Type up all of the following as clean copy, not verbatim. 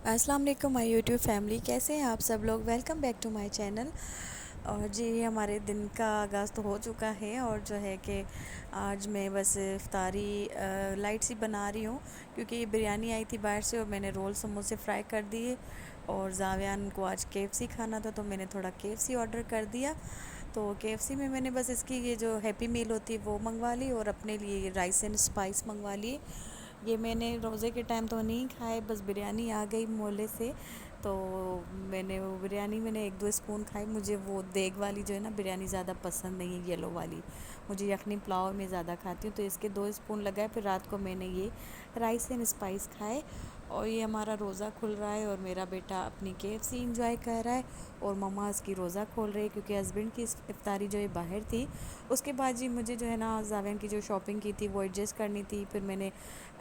अस्सलाम वालेकुम my YouTube family, कैसे हैं आप सब लोग। Welcome back to my channel. और जी हमारे दिन का आगाज़ तो हो चुका है और जो है कि आज मैं बस इफ्तारी लाइट सी बना रही हूँ, क्योंकि ये बिरयानी आई थी बाहर से और मैंने रोल समोसे फ्राई कर दिए और जावियान को आज केएफसी खाना था तो मैंने थोड़ा केएफसी ऑर्डर कर दिया। तो केएफसी में मैंने बस इसकी ये जो हैप्पी मील होती है वो मंगवा ली और अपने लिए राइस एंड स्पाइस मंगवा लिए। ये मैंने रोज़े के टाइम तो नहीं खाए, बस बिरयानी आ गई मोहल्ले से तो मैंने वो बिरयानी मैंने 1-2 स्पून खाई। मुझे वो देग वाली जो है ना बिरयानी ज़्यादा पसंद नहीं है, येलो वाली। मुझे यखनी पुलाव में ज़्यादा खाती हूँ, तो इसके 2 स्पून लगाए। फिर रात को मैंने ये राइस एंड स्पाइस खाए। और ये हमारा रोज़ा खुल रहा है और मेरा बेटा अपनी केएफसी इंजॉय कर रहा है और मम्मा इसकी रोज़ा खोल रही है, क्योंकि हस्बैंड की इफ्तारी जो है बाहर थी। उसके बाद जी मुझे जो है ना जावेन की जो शॉपिंग की थी वो एडजस्ट करनी थी। फिर मैंने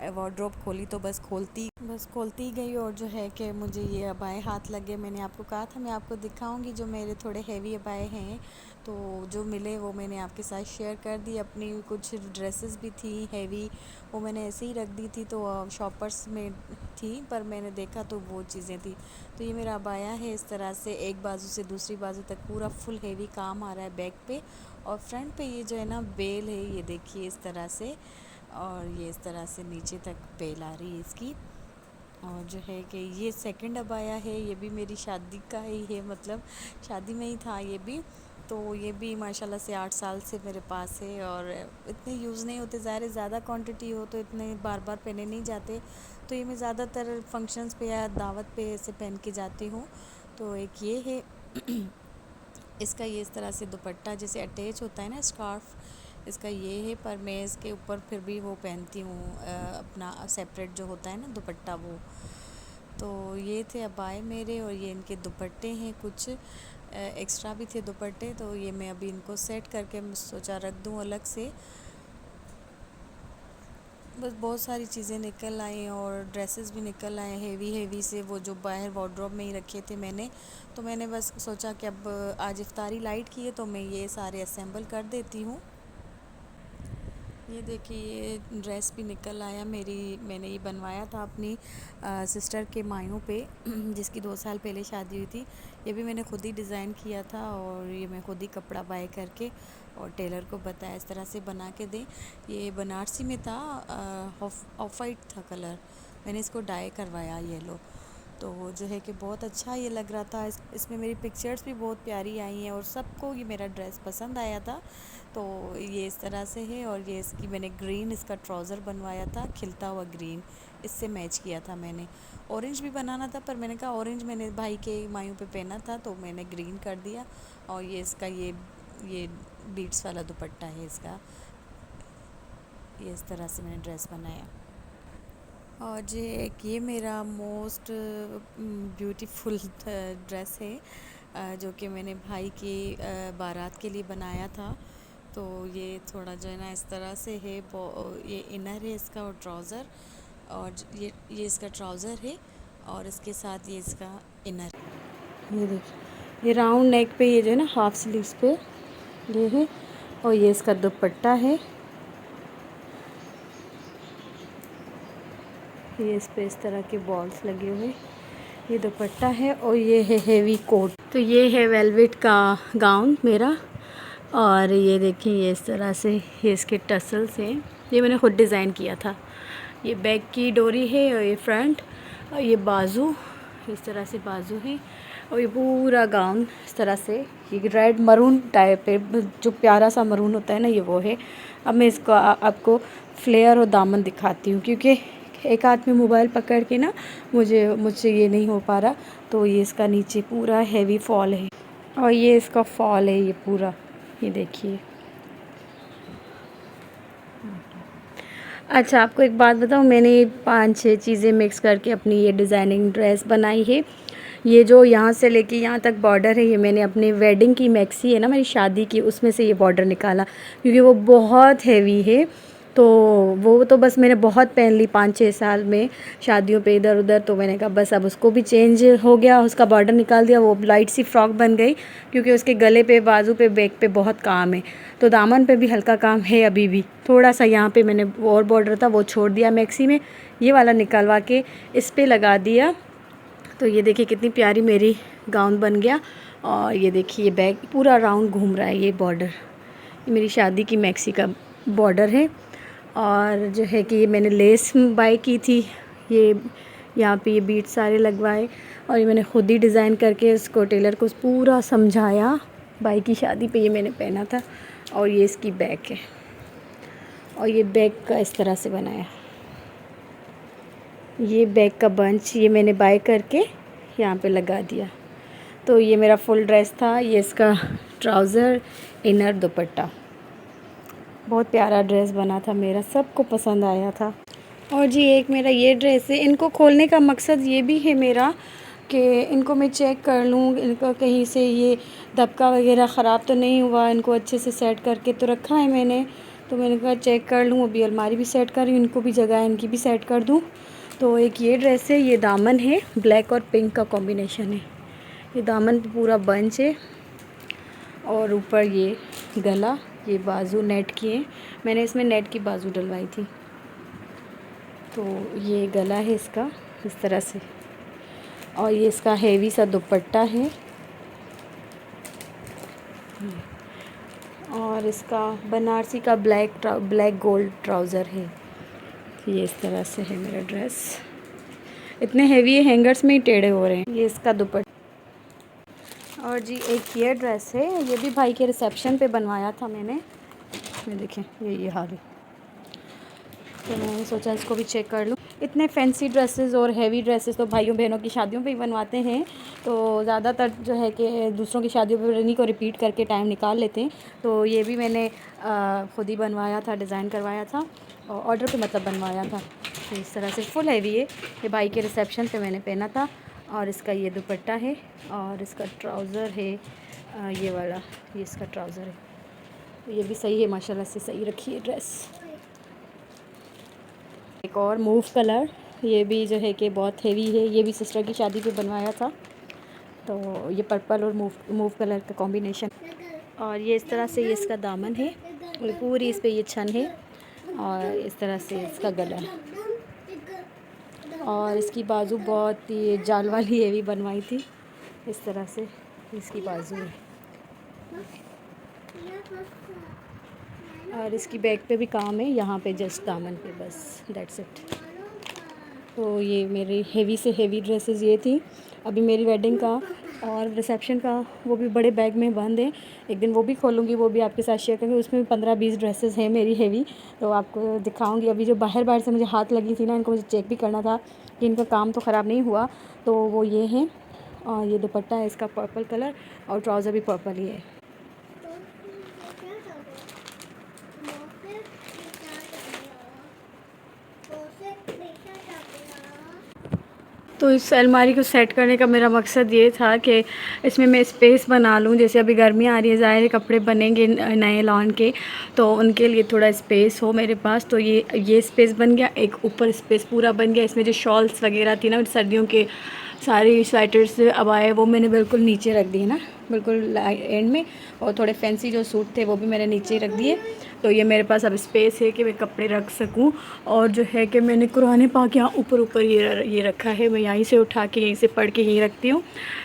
वार्डरोब खोली तो बस खोलती गई और जो है कि मुझे ये अबाए हाथ लगे। मैंने आपको कहा था मैं आपको दिखाऊंगी जो मेरे थोड़े हैवी अबाए हैं, तो जो मिले वो मैंने आपके साथ शेयर कर दी। अपनी कुछ ड्रेसेस भी थी हैवी, वो मैंने ऐसे ही रख दी थी, तो शॉपर्स में थी पर मैंने देखा तो वो चीज़ें थी। तो ये मेरा अबाया है, इस तरह से एक बाजू से दूसरी बाजू तक पूरा फुल हैवी काम आ रहा है बैक पे। और फ्रंट पे ये जो है ना बेल है, ये देखिए इस तरह से, और ये इस तरह से नीचे तक बेल आ रही है इसकी। और जो है कि ये सेकंड अबाया है, ये भी मेरी शादी का ही है, मतलब शादी में ही था ये भी। तो ये भी माशाल्लाह से 8 साल से मेरे पास है और इतने यूज़ नहीं होते, ज़ाहिर है ज़्यादा क्वांटिटी हो तो इतने बार बार पहने नहीं जाते। तो ये मैं ज़्यादातर फंक्शंस पे या दावत पे ऐसे पहन के जाती हूँ। तो एक ये है इसका ये इस तरह से दुपट्टा जैसे अटैच होता है ना स्कार्फ, इसका ये है। पर मैं इसके ऊपर फिर भी वो पहनती हूँ अपना सेपरेट जो होता है ना दुपट्टा वो। तो ये थे अबाए मेरे और ये इनके दुपट्टे हैं, कुछ एक्स्ट्रा भी थे दुपट्टे। तो ये मैं अभी इनको सेट करके मैं सोचा रख दूँ अलग से। बस बहुत सारी चीज़ें निकल आई और ड्रेसेस भी निकल आए हेवी हेवी से, वो जो बाहर वार्डरोब में ही रखे थे मैंने। तो मैंने बस सोचा कि अब आज इफ्तारी लाइट की है तो मैं ये सारे असेंबल कर देती हूँ। ये देखिए ये ड्रेस भी निकल आया मेरी, मैंने ये बनवाया था अपनी सिस्टर के मायों पे जिसकी 2 साल पहले शादी हुई थी। ये भी मैंने खुद ही डिज़ाइन किया था और ये मैं खुद ही कपड़ा बाय करके और टेलर को बताया इस तरह से बना के दें। ये बनारसी में था, ऑफ वाइट था कलर, मैंने इसको डाई करवाया येलो। तो जो है कि बहुत अच्छा ये लग रहा था। इसमें मेरी पिक्चर्स भी बहुत प्यारी आई हैं और सबको ये मेरा ड्रेस पसंद आया था। तो ये इस तरह से है और ये इसकी मैंने ग्रीन इसका ट्राउज़र बनवाया था, खिलता हुआ ग्रीन, इससे मैच किया था मैंने। ऑरेंज भी बनाना था पर मैंने कहा ऑरेंज मैंने भाई के मायों पे पहना था तो मैंने ग्रीन कर दिया। और ये इसका ये बीट्स वाला दुपट्टा है इसका। ये इस तरह से मैंने ड्रेस बनाया। और जी एक ये मेरा मोस्ट ब्यूटीफुल ड्रेस है, जो कि मैंने भाई की बारात के लिए बनाया था। तो ये थोड़ा जो है ना इस तरह से है, ये इनर है इसका और ट्राउज़र, और ये इसका ट्राउज़र है और इसके साथ ये इसका इनर। ये देखिए ये राउंड नेक पे ये जो है ना हाफ स्लीव्स पे ये है और ये इसका दुपट्टा है। ये इस पे इस तरह के बॉल्स लगे हुए, ये दुपट्टा है और ये है हेवी कोट। तो ये है वेलवेट का गाउन मेरा। और ये देखिए ये इस तरह से ये इसके टसल्स हैं, ये मैंने खुद डिज़ाइन किया था। ये बैक की डोरी है और ये फ्रंट और ये बाजू, इस तरह से बाजू है। और ये पूरा गाउन इस तरह से, ये रेड मरून टाइप है, जो प्यारा सा मरून होता है ना, ये वो है। अब मैं इसको आपको फ्लेयर और दामन दिखाती हूँ, क्योंकि एक हाथ में मोबाइल पकड़ के ना मुझसे ये नहीं हो पा रहा। तो ये इसका नीचे पूरा हैवी फॉल है और ये इसका फॉल है ये पूरा, ये देखिए। अच्छा आपको एक बात बताऊँ, मैंने 5-6 चीज़ें मिक्स करके अपनी ये डिज़ाइनिंग ड्रेस बनाई है। ये जो यहाँ से लेके यहाँ तक बॉर्डर है, ये मैंने अपने वेडिंग की मैक्सी है ना मेरी शादी की, उसमें से ये बॉर्डर निकाला, क्योंकि वो बहुत हैवी है। तो वो तो बस मैंने बहुत पहन ली 5-6 साल में शादियों पे इधर उधर। तो मैंने कहा बस अब उसको भी चेंज हो गया, उसका बॉर्डर निकाल दिया, वो लाइट सी फ्रॉक बन गई, क्योंकि उसके गले पे बाजू पे बैक पे बहुत काम है। तो दामन पे भी हल्का काम है अभी भी, थोड़ा सा यहाँ पे मैंने और बॉर्डर था वो छोड़ दिया मैक्सी में, ये वाला निकलवा के इस पे लगा दिया। तो ये देखिए कितनी प्यारी मेरी गाउन बन गया। और ये देखिए ये बैग पूरा राउंड घूम रहा है, ये बॉर्डर ये मेरी शादी की मैक्सी का बॉर्डर है। और जो है कि ये मैंने लेस बाय की थी, ये यहाँ पे ये बीट सारे लगवाए और ये मैंने ख़ुद ही डिज़ाइन करके इसको टेलर को पूरा समझाया। भाई की शादी पे ये मैंने पहना था। और ये इसकी बैग है और ये बैग का इस तरह से बनाया। ये बैग का बंच ये मैंने बाय करके यहाँ पे लगा दिया। तो ये मेरा फुल ड्रेस था। ये इसका ट्राउज़र, इनर, दुपट्टा, बहुत प्यारा ड्रेस बना था मेरा, सबको पसंद आया था। और जी एक मेरा ये ड्रेस है। इनको खोलने का मकसद ये भी है मेरा कि इनको मैं चेक कर लूँ, इनका कहीं से ये दबका वगैरह ख़राब तो नहीं हुआ। इनको अच्छे से सेट करके तो रखा है मैंने, तो मैंने कहा चेक कर लूँ। अभी अलमारी भी सेट कर रही हूँ, इनको भी जगह है, इनकी भी सेट कर दूँ। तो एक ये ड्रेस है, ये दामन है, ब्लैक और पिंक का कॉम्बिनेशन है। ये दामन पूरा बंच है और ऊपर ये गला, ये बाजू नेट की है, मैंने इसमें नेट की बाजू डलवाई थी। तो ये गला है इसका इस तरह से। और ये इसका हेवी सा दुपट्टा है और इसका बनारसी का ब्लैक गोल्ड ट्राउज़र है। ये इस तरह से है मेरा ड्रेस। इतने हेवी हैंगर्स में ही टेढ़े हो रहे हैं। ये इसका दुपट्टा। और जी एक ये ड्रेस है, ये भी भाई के रिसेप्शन पे बनवाया था मैंने। ये देखें ये हाल है। तो मैंने सोचा इसको भी चेक कर लूँ। इतने फैंसी ड्रेसेस और हैवी ड्रेसेस तो भाइयों बहनों की शादियों पे ही बनवाते हैं। तो ज़्यादातर जो है कि दूसरों की शादियों पे इन्हीं को रिपीट करके टाइम निकाल लेते हैं। तो ये भी मैंने ख़ुद ही बनवाया था, डिज़ाइन करवाया था और ऑर्डर पे मतलब बनवाया था। तो इस तरह से फुल हैवी है। ये भाई के रिसेप्शन पे मैंने पहना था। और इसका ये दुपट्टा है और इसका ट्राउज़र है ये वाला, ये इसका ट्राउज़र है। तो ये भी सही है, माशाल्लाह से सही रखी है ड्रेस। एक और मूव कलर, ये भी जो है कि बहुत हेवी है। ये भी सिस्टर की शादी पे बनवाया था। तो ये पर्पल और मूव कलर का कॉम्बिनेशन। और ये इस तरह से ये इसका दामन है और पूरी इस पे ये छन है और इस तरह से इसका गला है। और इसकी बाजू बहुत ही जाल वाली हेवी बनवाई थी, इस तरह से इसकी बाजू है। और इसकी बैक पे भी काम है, यहाँ पे जस्ट दामन पे, बस दैट्स इट। तो ये मेरी हेवी से हेवी ड्रेसेस ये थी। अभी मेरी वेडिंग का और रिसेप्शन का वो भी बड़े बैग में बंद है। एक दिन वो भी खोलूँगी, वो भी आपके साथ शेयर करूँगी। उसमें भी 15-20 ड्रेसेस हैं मेरी हेवी, तो आपको दिखाऊँगी। अभी जो बाहर से मुझे हाथ लगी थी ना, इनको मुझे चेक भी करना था कि इनका काम तो ख़राब नहीं हुआ। तो वो ये हैं। और ये दुपट्टा है इसका पर्पल कलर और ट्राउज़र भी पर्पल ही है। तो इस अलमारी को सेट करने का मेरा मकसद ये था कि इसमें मैं स्पेस बना लूँ। जैसे अभी गर्मी आ रही है, ज़ाहिर कपड़े बनेंगे नए लॉन के, तो उनके लिए थोड़ा स्पेस हो मेरे पास। तो ये स्पेस बन गया। एक ऊपर स्पेस पूरा बन गया। इसमें जो शॉल्स वगैरह थी ना, सर्दियों के सारी स्वेटर्स अब आए, वो मैंने बिल्कुल नीचे रख दी ना, बिल्कुल एंड में। और थोड़े फैंसी जो सूट थे वो भी मैंने नीचे रख दिए। तो ये मेरे पास अब स्पेस है कि मैं कपड़े रख सकूं। और जो है कि मैंने कुरान पाक यहाँ ऊपर ये रखा है। मैं यहीं से उठा के यहीं से पढ़ के यहीं रखती हूँ।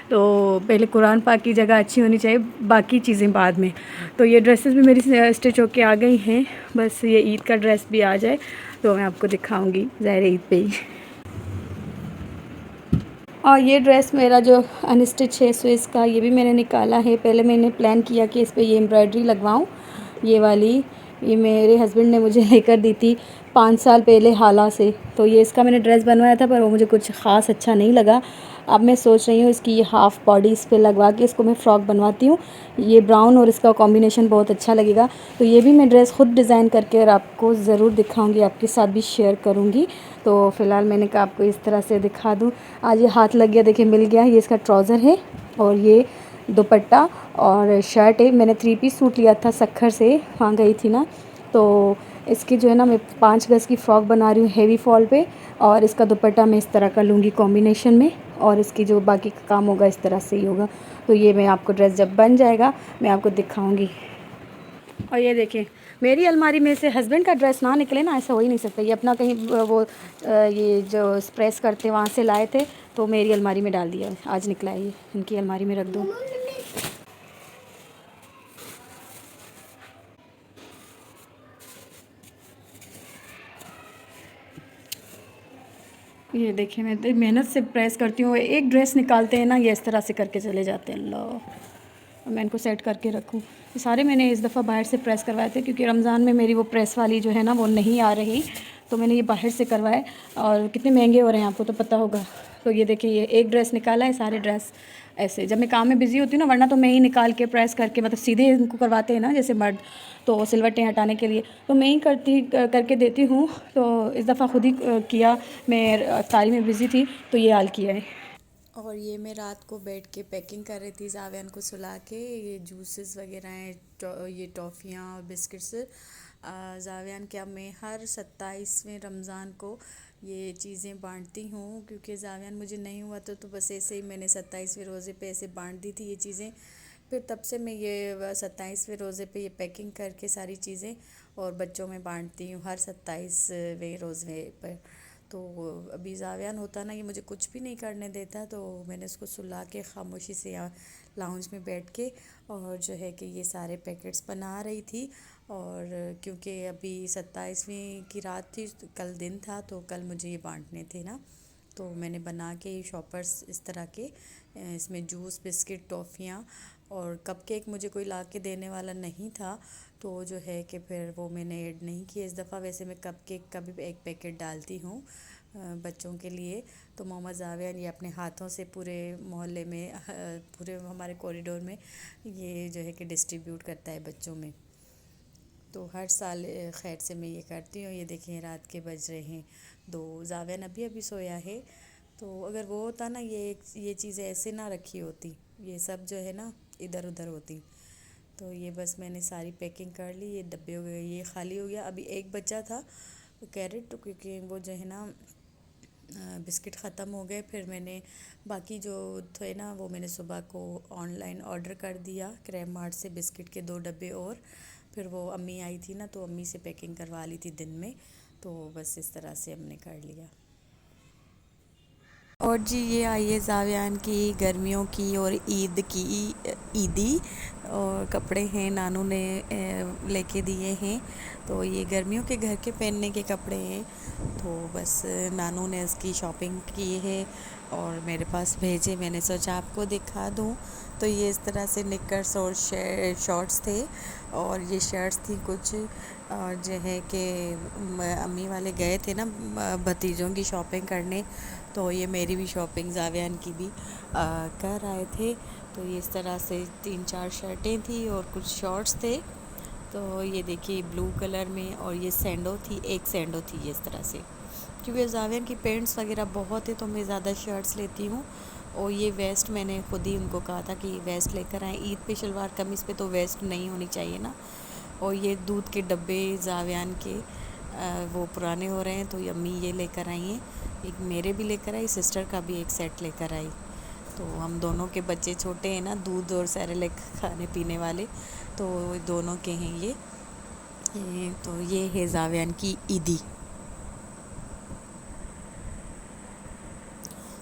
तो पहले कुरान पाक की जगह अच्छी होनी चाहिए, बाकी चीज़ें बाद में। तो ये ड्रेसेस भी मेरी स्टिच होके आ गई हैं। बस ये ईद का ड्रेस भी आ जाए तो मैं आपको दिखाऊँगी ज़ाहिर ईद पे ही। और ये ड्रेस मेरा जो अनस्टिच है स्विस का, ये भी मैंने निकाला है। पहले मैंने प्लान किया कि इस पर ये एम्ब्रॉयडरी लगवाऊँ, ये वाली। ये मेरे हस्बैंड ने मुझे लेकर दी थी 5 साल पहले हाला से। तो ये इसका मैंने ड्रेस बनवाया था, पर वो मुझे कुछ ख़ास अच्छा नहीं लगा। अब मैं सोच रही हूँ इसकी ये हाफ़ बॉडी इस पर लगवा के इसको मैं फ़्रॉक बनवाती हूँ। ये ब्राउन और इसका कॉम्बिनेशन बहुत अच्छा लगेगा। तो ये भी मैं ड्रेस ख़ुद डिज़ाइन करके और आपको ज़रूर दिखाऊँगी, आपके साथ भी शेयर करूँगी। तो फ़िलहाल मैंने कहा आपको इस तरह से दिखा दूँ। आज ये हाथ लग गया, देखिए मिल गया। ये इसका ट्राउज़र है और ये दुपट्टा और शर्ट है। मैंने 3 पीस सूट लिया था सक्खर से, वहाँ गई थी ना। तो इसकी जो है ना, मैं 5 गज़ की फ़्रॉक बना रही हूँ हेवी फॉल पे। और इसका दुपट्टा मैं इस तरह का लूँगी कॉम्बिनेशन में, और इसकी जो बाकी का काम होगा इस तरह से ही होगा। तो ये मैं आपको ड्रेस जब बन जाएगा मैं आपको दिखाऊँगी। और ये देखें, मेरी अलमारी में से हस्बैंड का ड्रेस ना निकले ना, ऐसा हो ही नहीं सकता। ये अपना कहीं वो ये जो प्रेस करते वहाँ से लाए थे, तो मेरी अलमारी में डाल दिया, आज निकला है ये, इनकी अलमारी में रख दूँ। ये देखिए मैं मेहनत से प्रेस करती हूँ, एक ड्रेस निकालते हैं ना ये इस तरह से करके चले जाते हैं। अल्लाह, मैं इनको सेट करके रखूँ। ये सारे मैंने इस दफ़ा बाहर से प्रेस करवाए थे क्योंकि रमज़ान में मेरी वो प्रेस वाली जो है ना वो नहीं आ रही, तो मैंने ये बाहर से करवाए। और कितने महंगे हो रहे हैं आपको तो पता होगा। तो ये देखिए ये एक ड्रेस निकाला है, सारे ड्रेस ऐसे जब मैं काम में बिज़ी होती हूँ ना, वरना तो मैं ही निकाल के प्रेस करके, मतलब सीधे इनको करवाते हैं ना जैसे मर्द, तो सिलवटें हटाने के लिए तो मैं ही करके देती हूँ। तो इस दफ़ा खुद ही किया, मैं इफ्तारी में बिज़ी थी तो ये हाल किया है। और ये मैं रात को बैठ के पैकिंग कर रही थी जावियान को सुला के। ये जूसेस वगैरह हैं, ये टॉफ़ियाँ और बिस्किट्स जावियान क्या मैं हर 27वें रमज़ान को ये चीज़ें बांटती हूँ, क्योंकि जावियान मुझे नहीं हुआ तो बस ऐसे ही मैंने 27वें रोज़े पे ऐसे बांट दी थी ये चीज़ें। फिर तब से मैं ये 27वें रोज़े पे ये पैकिंग करके सारी चीज़ें और बच्चों में बांटती हूँ हर 27वें रोज़े पर। तो अभी जावियान होता ना, ये मुझे कुछ भी नहीं करने देता, तो मैंने उसको सुला के ख़ामोशी से यहाँ लाउंज में बैठ के और जो है कि ये सारे पैकेट्स बना रही थी। और क्योंकि अभी 27वीं की रात थी, कल दिन था, तो कल मुझे ये बांटने थे ना, तो मैंने बना के शॉपर्स इस तरह के, इसमें जूस, बिस्किट, टॉफ़ियाँ और कपकेक मुझे कोई ला के देने वाला नहीं था, तो जो है कि फिर वो मैंने ऐड नहीं किया इस दफ़ा। वैसे मैं कपकेक का भी एक पैकेट डालती हूँ बच्चों के लिए। तो मोहम्मद जावियान ये अपने हाथों से पूरे मोहल्ले में, पूरे हमारे कॉरिडोर में ये जो है कि डिस्ट्रीब्यूट करता है बच्चों में। तो हर साल खैर से मैं ये करती हूँ। ये देखें रात के बज रहे हैं 2, जावियान अभी अभी सोया है। तो अगर वो होता ना, ये चीज़ें ऐसे ना रखी होती, ये सब जो है ना इधर उधर होती। तो ये बस मैंने सारी पैकिंग कर ली, ये डब्बे हो गए, ये खाली हो गया। अभी एक बचा था कैरेट, तो क्योंकि वो जो है ना बिस्किट ख़त्म हो गए, फिर मैंने बाकी जो थे ना वो मैंने सुबह को ऑनलाइन ऑर्डर कर दिया क्रैम मार्ट से, बिस्किट के 2 डब्बे। और फिर वो अम्मी आई थी ना, तो अम्मी से पैकिंग करवा ली थी दिन में, तो बस इस तरह से हमने कर लिया। और जी ये आई है जावियान की गर्मियों की और ईद की ईदी और कपड़े हैं, नानू ने लेके दिए हैं। तो ये गर्मियों के घर के पहनने के कपड़े हैं, तो बस नानू ने इसकी शॉपिंग की है और मेरे पास भेजे, मैंने सोचा आपको दिखा दूँ। तो ये इस तरह से निकर्स और शॉर्ट्स थे, और ये शर्ट्स थी कुछ। और जो है कि अम्मी वाले गए थे ना भतीजों की शॉपिंग करने, तो ये मेरी भी शॉपिंग जावियान की भी कर आए थे। तो ये इस तरह से 3-4 शर्टें थी और कुछ शॉर्ट्स थे। तो ये देखिए ब्लू कलर में, और ये सैंडो थी, एक सैंडो थी ये इस तरह से, क्योंकि जावियान की पेंट्स वगैरह बहुत है तो मैं ज़्यादा शर्ट्स लेती हूँ। और ये वेस्ट मैंने खुद ही उनको कहा था कि वेस्ट लेकर आएँ, ईद पे शलवार कमीज़ पे तो वेस्ट नहीं होनी चाहिए ना। और ये दूध के डब्बे जावियान के वो पुराने हो रहे हैं, तो अम्मी ये लेकर आई हैं, एक मेरे भी लेकर आई, सिस्टर का भी एक सेट लेकर आई। तो हम दोनों के बच्चे छोटे हैं ना, दूध और सेरेलैक खाने पीने वाले, तो दोनों के हैं ये तो ये है जावियान की ईदी।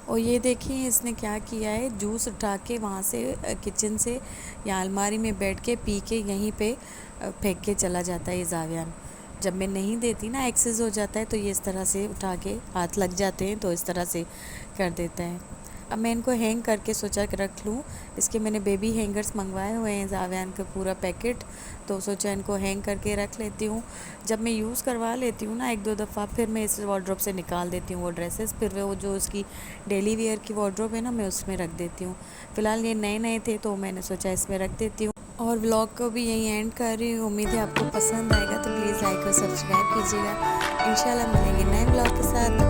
और ये देखिए इसने क्या किया है, जूस उठा के वहाँ से किचन से या अलमारी में बैठ के पी के यहीं पे फेंक के चला जाता है ये जावियान। जब मैं नहीं देती ना, एक्सेस हो जाता है, तो ये इस तरह से उठा के हाथ लग जाते हैं तो इस तरह से कर देता है। अब मैं इनको हैंग करके सोचा कि रख लूँ, इसके मैंने बेबी हैंगर्स मंगवाए हुए हैं जावियान का पूरा पैकेट, तो सोचा इनको हैंग करके रख लेती हूँ। जब मैं यूज़ करवा लेती हूँ ना 1-2 दफ़ा, फिर मैं इस वार्डरोब से निकाल देती हूँ वो ड्रेसेस, फिर वो जो उसकी डेली वेयर की वार्डरोब है ना, मैं उसमें रख देती हूँ। फ़िलहाल ये नए नए थे तो मैंने सोचा इसमें रख देती हूँ। और व्लॉग को भी यहीं एंड कर रही हूँ। उम्मीद है आपको पसंद आएगा, तो प्लीज़ लाइक और सब्सक्राइब कीजिएगा। इंशाल्लाह मिलेंगे नए व्लॉग के साथ।